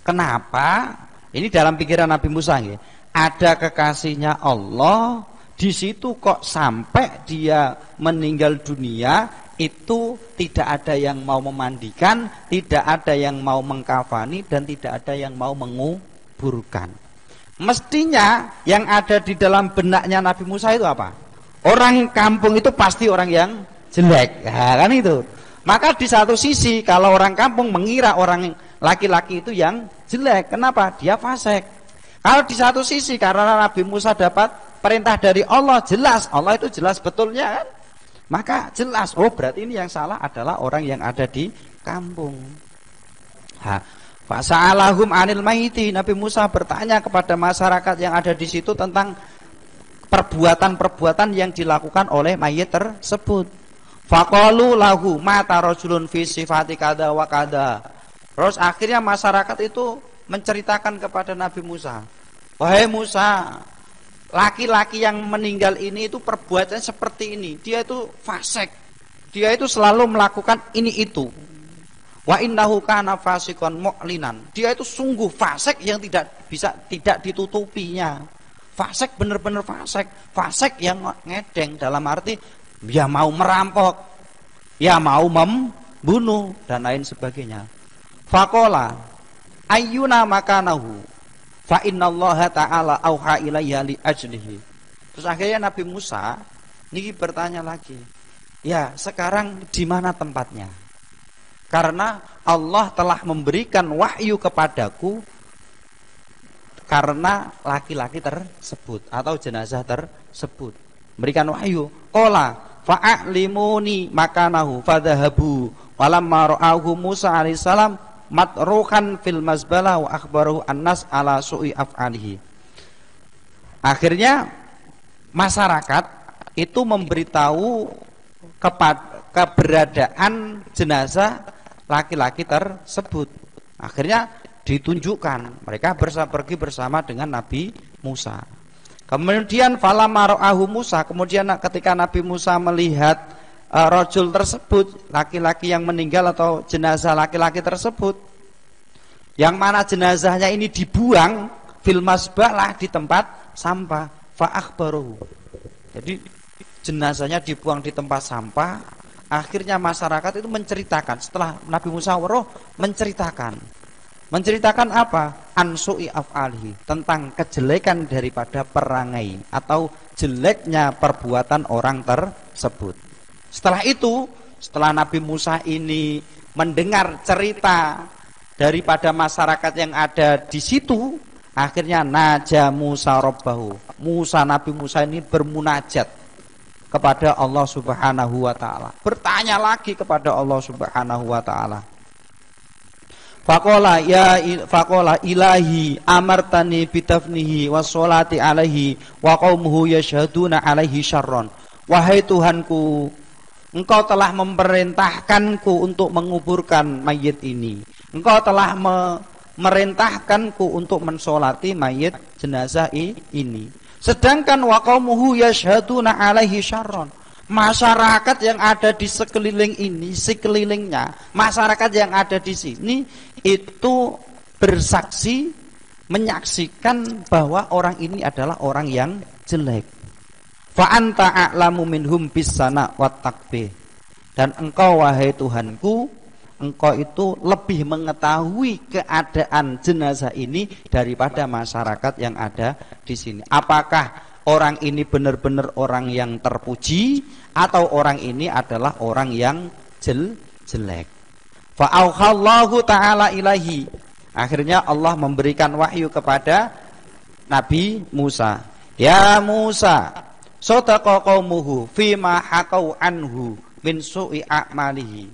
Kenapa? Ini dalam pikiran Nabi Musa ya. Ada kekasihnya Allah di situ kok sampai dia meninggal dunia itu tidak ada yang mau memandikan, tidak ada yang mau mengkafani, dan tidak ada yang mau menguburkan. Mestinya yang ada di dalam benaknya Nabi Musa itu apa? Orang kampung itu pasti orang yang jelek, ya, kan itu. Maka di satu sisi kalau orang kampung mengira orang laki-laki itu yang jelek, kenapa? Dia fasik. Kalau di satu sisi karena Nabi Musa dapat perintah dari Allah, jelas Allah itu jelas betulnya kan? Maka jelas, oh berarti ini yang salah adalah orang yang ada di kampung. Fasa'alahum anil maiti. Nabi Musa bertanya kepada masyarakat yang ada di situ tentang perbuatan-perbuatan yang dilakukan oleh mayit tersebut. Faqalu lahu mata rajulun fi sifati kada wa kada. Terus akhirnya masyarakat itu menceritakan kepada Nabi Musa, wahai Musa, laki-laki yang meninggal ini itu perbuatannya seperti ini, dia itu fasik, dia itu selalu melakukan ini itu. Wa innahu kana fasikon mu'linan, dia itu sungguh fasik yang tidak ditutupinya. Fasik benar-benar fasik, fasik yang ngedeng, dalam arti ya mau merampok, ya mau membunuh dan lain sebagainya. Faqala ayyuna makanahu fa innallaha ta'ala auha ilayya li ajlihi. Terus akhirnya Nabi Musa ini bertanya lagi, ya sekarang di mana tempatnya? Karena Allah telah memberikan wahyu kepadaku karena laki-laki tersebut atau jenazah tersebut, berikan wahyu. Qala fa'alimuni makanahu fadhahabu walamma ra'ahu Musa alaihissalam matruhan fil mazbalah wa akhbaruhu annas ala su'i af'alihi. Akhirnya masyarakat itu memberitahu keberadaan jenazah laki-laki tersebut. Akhirnya ditunjukkan, mereka pergi bersama dengan Nabi Musa. Kemudian falamma ra'ahu Musa, kemudian ketika Nabi Musa melihat rajul tersebut, laki-laki yang meninggal atau jenazah laki-laki tersebut, yang mana jenazahnya ini dibuang fil masbalah, di tempat sampah, fa akhbaruhu. Jadi jenazahnya dibuang di tempat sampah. Akhirnya masyarakat itu menceritakan, setelah Nabi Musa menceritakan apa? Ansu'i af'alihi, tentang kejelekan daripada perangai atau jeleknya perbuatan orang tersebut. Setelah itu, setelah Nabi Musa ini mendengar cerita daripada masyarakat yang ada di situ, akhirnya naja Musa rabbahu. Nabi Musa ini bermunajat kepada Allah Subhanahu wa ta'ala, bertanya lagi kepada Allah Subhanahu wa ta'ala. Faqala ilahi amartani bitafnihi wassolati alaihi wa qaumuhu yashhaduna alaihi syarron. Wahai Tuhanku, Engkau telah memerintahkanku untuk menguburkan mayit ini. Engkau telah memerintahkanku untuk mensolati mayit jenazah ini. Sedangkan wa qaumuhu yashhaduna alaihi syarron. Masyarakat yang ada di sekelilingnya, masyarakat yang ada di sini itu bersaksi menyaksikan bahwa orang ini adalah orang yang jelek. Fa anta a'lamu minhum bisana wat takbih. Dan engkau wahai Tuhanku, engkau itu lebih mengetahui keadaan jenazah ini daripada masyarakat yang ada di sini. Apakah orang ini benar-benar orang yang terpuji atau orang ini adalah orang yang jelek? Fa auhallahu ta'ala ilahi. Akhirnya Allah memberikan wahyu kepada Nabi Musa. Ya Musa, sadaqa qaumuhu fima haqau anhu min su'i a'malihi.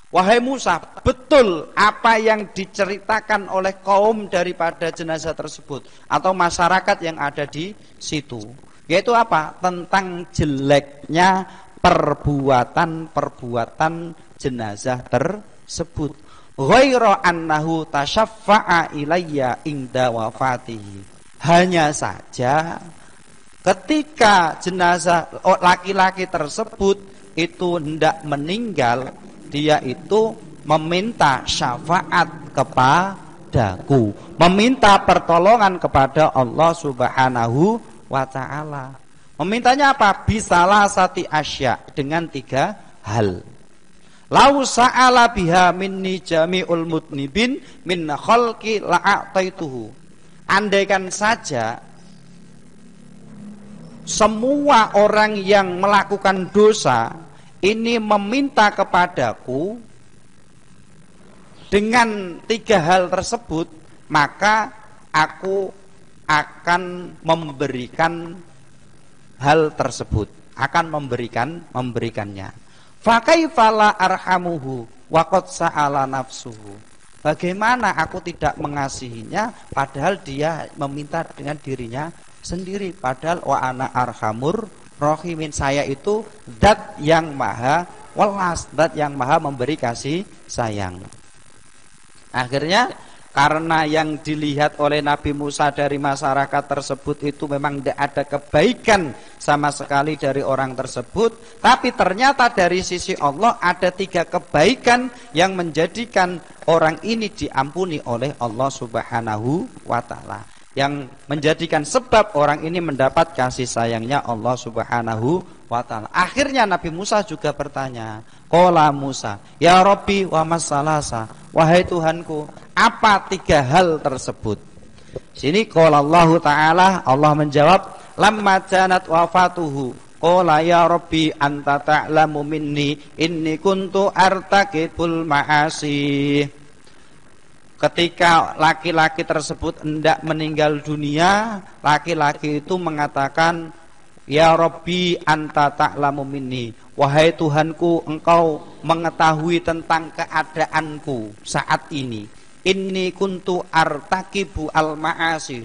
Wahai Musa, betul apa yang diceritakan oleh kaum daripada jenazah tersebut atau masyarakat yang ada di situ. Yaitu apa? Tentang jeleknya perbuatan-perbuatan jenazah tersebut. Ghaira annahu tasyaffa'a ilayya inda wafatihi. Hanya saja ketika jenazah laki-laki tersebut itu hendak meninggal, dia itu meminta syafaat kepadaku, meminta pertolongan kepada Allah Subhanahu wa ta'ala. Memintanya apa? Bisalah sati asya, dengan 3 hal. Lau sa'ala biha minni jami'ul mudnibin min khalqi la'ataituhu. Andaikan saja semua orang yang melakukan dosa ini meminta kepadaku dengan 3 hal tersebut, maka aku akan memberikan hal tersebut, akan memberikannya. Fa kaifa la arhamuhu wa qad sa'ala nafsuhu. Bagaimana aku tidak mengasihinya padahal dia meminta dengan dirinya sendiri. Padahal wa ana arhamur rahimin, saya itu zat yang maha welas, zat yang maha memberi kasih sayang. Akhirnya karena yang dilihat oleh Nabi Musa dari masyarakat tersebut itu memang tidak ada kebaikan sama sekali dari orang tersebut, tapi ternyata dari sisi Allah ada 3 kebaikan yang menjadikan orang ini diampuni oleh Allah Subhanahu wa ta'ala, yang menjadikan sebab orang ini mendapat kasih sayangnya Allah Subhanahu wa ta'ala. Akhirnya Nabi Musa juga bertanya, qala Musa, ya Rabbi wa masalasa, wahai Tuhanku, apa 3 hal tersebut? Sini qala Allah ta'ala, Allah menjawab, lamma janat wafatuhu qala ya Rabbi anta ta'lamu minni inni kuntu artakibul ma'asi. Ketika laki-laki tersebut hendak meninggal dunia, laki-laki itu mengatakan, ya Rabbi anta ta'lamu minni, wahai Tuhanku, engkau mengetahui tentang keadaanku saat ini. Inni kuntu artakibu al-ma'asi,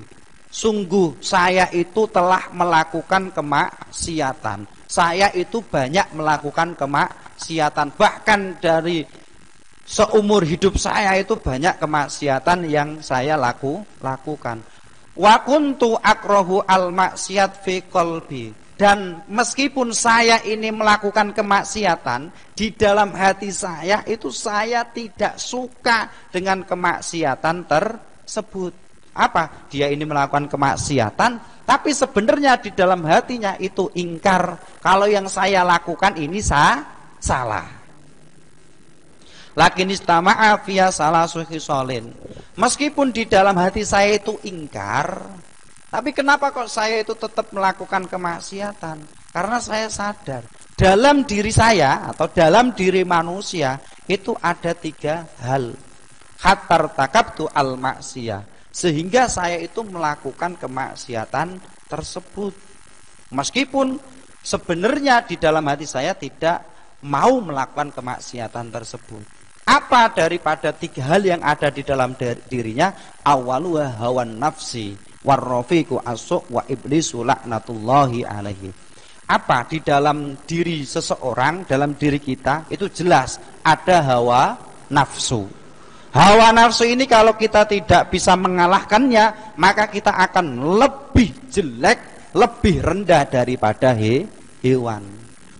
sungguh saya itu telah melakukan kemaksiatan. Saya itu banyak melakukan kemaksiatan, bahkan dari seumur hidup saya itu banyak kemaksiatan yang saya lakukan. Wa kuntu akrahu al-maksiat fi qalbi, dan meskipun saya ini melakukan kemaksiatan, di dalam hati saya itu saya tidak suka dengan kemaksiatan tersebut. Apa? Dia ini melakukan kemaksiatan, tapi sebenarnya di dalam hatinya itu ingkar kalau yang saya lakukan ini salah. Lakin istama'a fiya salasu khisalin. Meskipun di dalam hati saya itu ingkar, tapi kenapa kok saya itu tetap melakukan kemaksiatan? Karena saya sadar dalam diri saya atau dalam diri manusia itu ada 3 hal. Hatar takabtu al maksiyah, sehingga saya itu melakukan kemaksiatan tersebut. Meskipun sebenarnya di dalam hati saya tidak mau melakukan kemaksiatan tersebut. Apa daripada 3 hal yang ada di dalam dirinya? Awaluha hawan nafsi warrafiqu asu' wa iblisu laknatullahi alaihi. Apa di dalam diri seseorang, dalam diri kita itu jelas ada hawa nafsu. Hawa nafsu ini kalau kita tidak bisa mengalahkannya, maka kita akan lebih jelek, lebih rendah daripada hewan.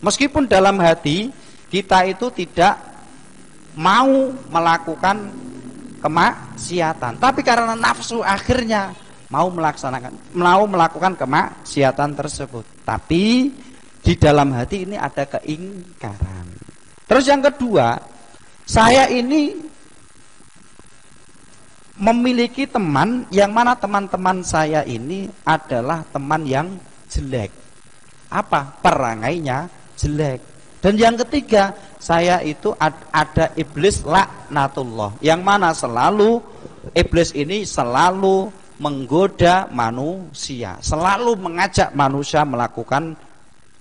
Meskipun dalam hati kita itu tidak mau melakukan kemaksiatan. Tapi karena nafsu akhirnya mau melakukan kemaksiatan tersebut. Tapi di dalam hati ini ada keingkaran. Terus yang kedua, saya ini memiliki teman yang mana teman-teman saya ini adalah teman yang jelek. Apa? Perangainya jelek. Dan yang ketiga, saya itu ada iblis laknatullah, yang mana selalu iblis ini selalu menggoda manusia, selalu mengajak manusia melakukan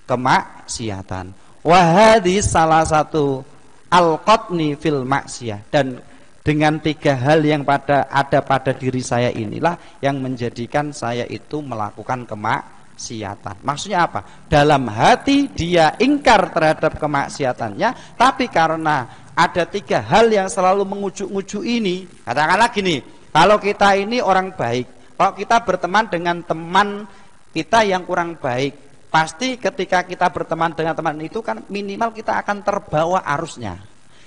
kemaksiatan. Wahadi salah satu alqatni fil maksiyah, dan dengan tiga hal yang ada pada diri saya inilah yang menjadikan saya itu melakukan kemaksiatan. Maksudnya apa? Dalam hati dia ingkar terhadap kemaksiatannya, tapi karena ada tiga hal yang selalu mengujuk-ujuk ini. Katakanlah gini, kalau kita ini orang baik, kalau kita berteman dengan teman kita yang kurang baik, pasti ketika kita berteman dengan teman itu kan minimal kita akan terbawa arusnya.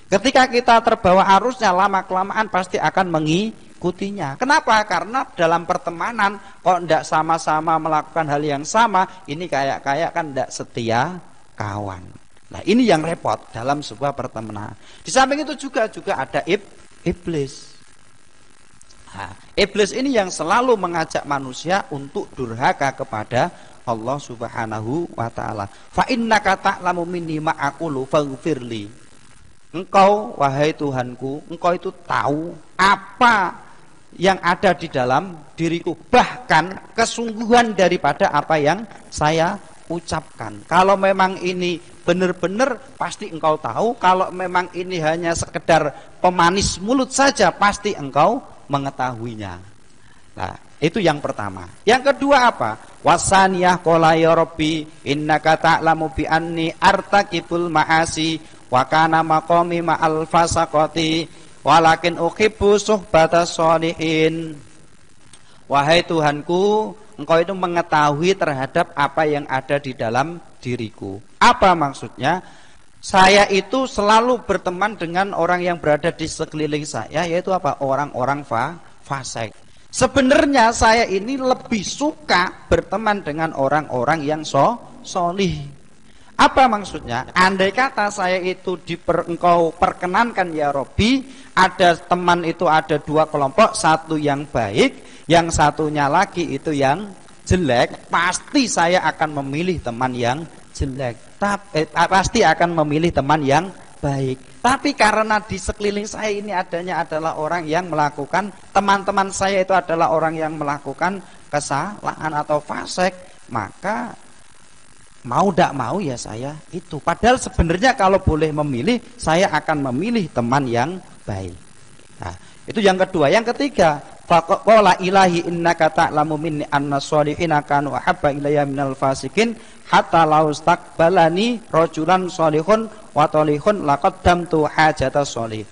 Ketika kita terbawa arusnya, lama-kelamaan pasti akan mengikutinya. Kenapa? Karena dalam pertemanan kok tidak sama-sama melakukan hal yang sama, ini kayak kan tidak setia kawan. Nah, ini yang repot dalam sebuah pertemanan. Di samping itu juga ada iblis. Nah, iblis ini yang selalu mengajak manusia untuk durhaka kepada Allah Subhanahu wa taala. Fa innaka ta'lamu minni ma aqulu faghfirli. Engkau, wahai Tuhanku, engkau itu tahu apa yang ada di dalam diriku, bahkan kesungguhan daripada apa yang saya ucapkan. Kalau memang ini benar-benar, pasti engkau tahu. Kalau memang ini hanya sekedar pemanis mulut saja, pasti engkau mengetahuinya. Nah, itu yang pertama. Yang kedua apa? Wasaniyah qala ya rabbi innaka ta'lamu bi anni artaqibul ma'asi wa kana maqami ma'al fasaqati walakin uhibbu suhbatas sholihin. Wahai Tuhanku, engkau itu mengetahui terhadap apa yang ada di dalam diriku. Apa maksudnya? Saya itu selalu berteman dengan orang yang berada di sekeliling saya, yaitu apa? Orang-orang fasik. Sebenarnya saya ini lebih suka berteman dengan orang-orang yang solih. Apa maksudnya? Andai kata saya itu engkau perkenankan ya Robbi, ada teman itu ada dua kelompok, satu yang baik, yang satunya lagi itu yang jelek, pasti saya akan memilih teman yang jelek. Pasti akan memilih teman yang baik. Tapi karena di sekeliling saya ini adanya adalah orang yang melakukan, teman-teman saya itu adalah orang yang melakukan kesalahan atau fasik, maka mau tidak mau ya saya itu. Padahal sebenarnya kalau boleh memilih, saya akan memilih teman yang baik. Nah, itu yang kedua. Yang ketiga, faqala ilahi innaka ta'lamu minni anna sholihina kanu ahabba ilayya minal fasikin hatta law istaqbalani rajulan sholihun wa talihun laqaddamtu hajata sholih.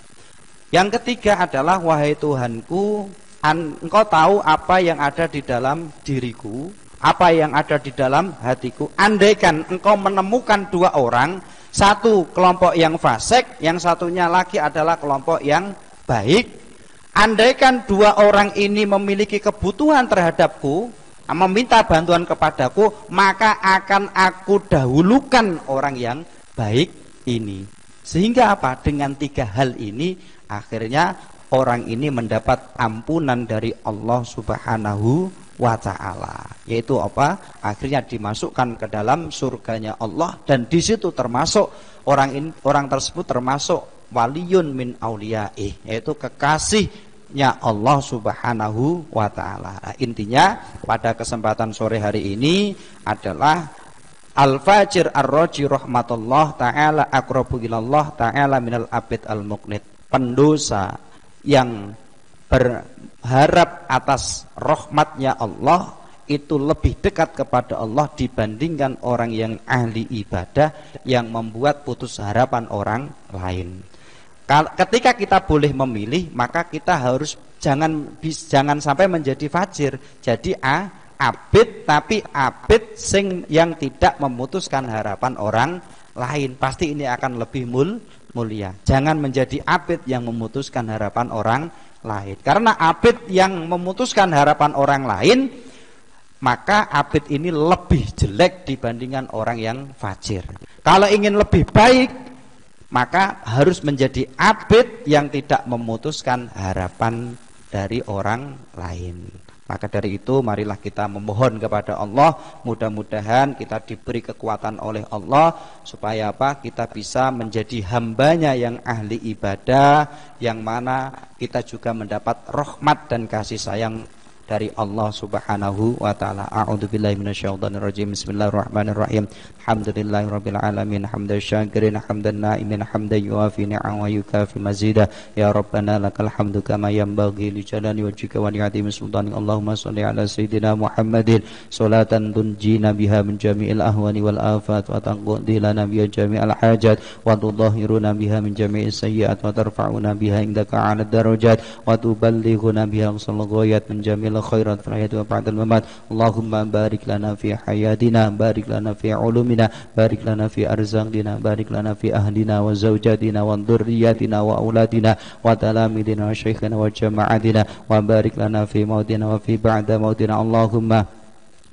Yang ketiga adalah wahai Tuhanku, engkau tahu apa yang ada di dalam diriku, apa yang ada di dalam hatiku. Andaikan engkau menemukan dua orang, satu kelompok yang fasik, yang satunya lagi adalah kelompok yang baik. Andaikan dua orang ini memiliki kebutuhan terhadapku, meminta bantuan kepadaku, maka akan aku dahulukan orang yang baik ini. Sehingga apa? Dengan tiga hal ini, akhirnya orang ini mendapat ampunan dari Allah Subhanahu wa ta'ala, yaitu apa? Akhirnya dimasukkan ke dalam surganya Allah, dan di situ termasuk orang tersebut termasuk waliyun min auliyaih, yaitu kekasihnya Allah Subhanahu wa ta'ala. Nah, intinya pada kesempatan sore hari ini adalah al-fajir ar-raji rahmatullah ta'ala aqrabu ilallah ta'ala minal abid al-muqnid. Pendosa yang berharap atas rahmatnya Allah itu lebih dekat kepada Allah dibandingkan orang yang ahli ibadah yang membuat putus harapan orang lain. Ketika kita boleh memilih, maka kita harus jangan sampai menjadi fajir. Jadi abid, tapi abid sing yang tidak memutuskan harapan orang lain. Pasti ini akan lebih mulia. Jangan menjadi abid yang memutuskan harapan orang lain. Karena abid yang memutuskan harapan orang lain, maka abid ini lebih jelek dibandingkan orang yang fajir. Kalau ingin lebih baik, maka harus menjadi abid yang tidak memutuskan harapan dari orang lain. Maka dari itu marilah kita memohon kepada Allah, mudah-mudahan kita diberi kekuatan oleh Allah supaya apa? Kita bisa menjadi hambanya yang ahli ibadah, yang mana kita juga mendapat rahmat dan kasih sayang dari Allah Subhanahu wa taala. A'udzubillahi minasyaitonirrajim. Bismillahirrahmanirrahim. Alhamdulillahirabbil alamin, hamdan syakirin, hamdan na'imin, hamdan yuafi ni'am wa yukafi mazida. Ya Rabbana lakal hamdu kama yanbaghi li jalali wajhika wa li'azimi sultani. Allahumma shalli ala sayyidina Muhammadin salatan tunjina biha min jami'il ahwani wal afat wa taqdi lana biha jami'al hajat wa tudahhiruna biha min jami'is sayyi'at wa tarfa'una biha indaka 'ala darajat wa tuballighuna biha aqsal ghayat min jami'il khairat fil hayati wa ba'dal mamat. Allahumma barik lana fi hayatina, barik lana fi ulumina, barik lana fi arzaqina, barik lana fi ahlina wa zawjatina wa dhurriyyatina wa auladina wa talamidina wa shaykhina wa jama'atina wa barik lana fi mautina wa fi ba'da mautina. Allahumma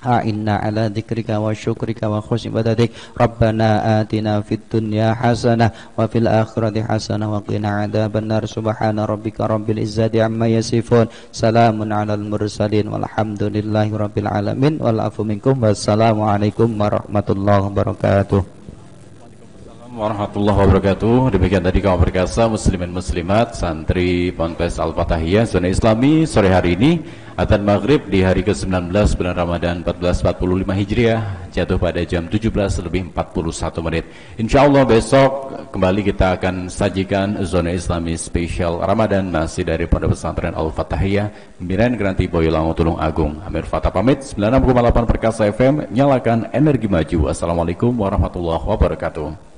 a'inna ala dzikrika wa syukrika wa husni ibadatik. Rabbana atina fid dunya hasanah wa fil akhirati hasanah wa qina adzabannar. Subhana rabbika rabbil izzati amma yasifun, salamun alal mursalin walhamdulillahi rabbil alamin. Wal afu minkum. Wassalamu alaikum warahmatullahi wabarakatuh. Warahmatullahi wabarakatuh. Demikian tadi kaum berkasa muslimin muslimat santri Ponpes Al-Fatahiyah zona Islami sore hari ini adzan maghrib di hari ke-19 bulan Ramadan 1445 Hijriah jatuh pada jam 17:41. Insyaallah besok kembali kita akan sajikan zona Islami spesial Ramadan masih dari Pondok Pesantren Al-Fatahiyah pimpinan Geranti Boyolango Tulung Agung. Amir Fatah pamit. 96,8 Perkasa FM, nyalakan energi maju. Assalamualaikum warahmatullahi wabarakatuh.